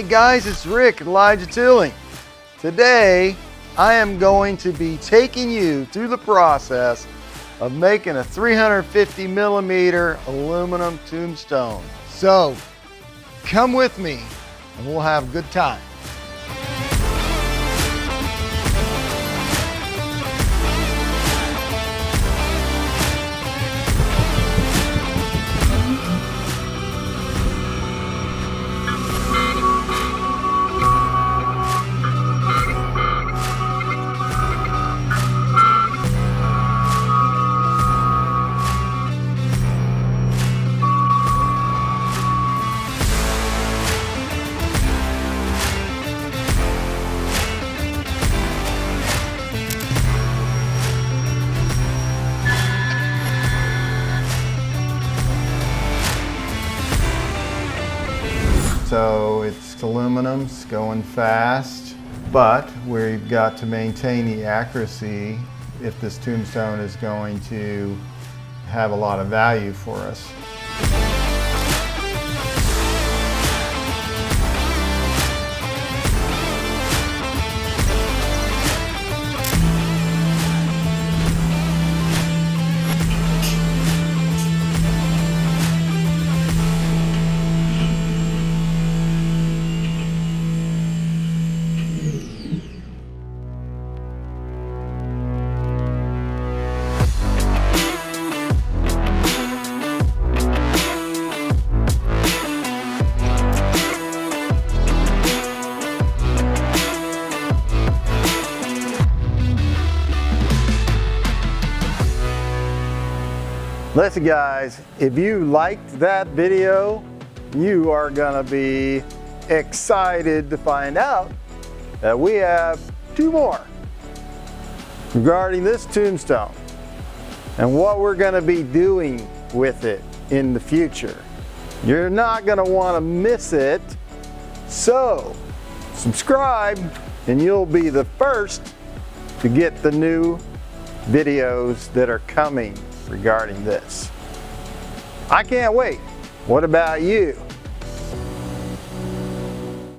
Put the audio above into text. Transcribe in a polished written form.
Hey guys, it's Rick at Elijah Tooling. Today, I am going to be taking you through the process of making a 350 millimeter aluminum tombstone. So, come with me and we'll have a good time. So it's aluminum, it's going fast, but we've got to maintain the accuracy if this tombstone is going to have a lot of value for us. Listen guys, if you liked that video, you are gonna be excited to find out that we have 2 more regarding this tombstone and what we're gonna be doing with it in the future. You're not gonna wanna miss it, so subscribe and you'll be the first to get the new videos that are coming regarding this. I can't wait. What about you?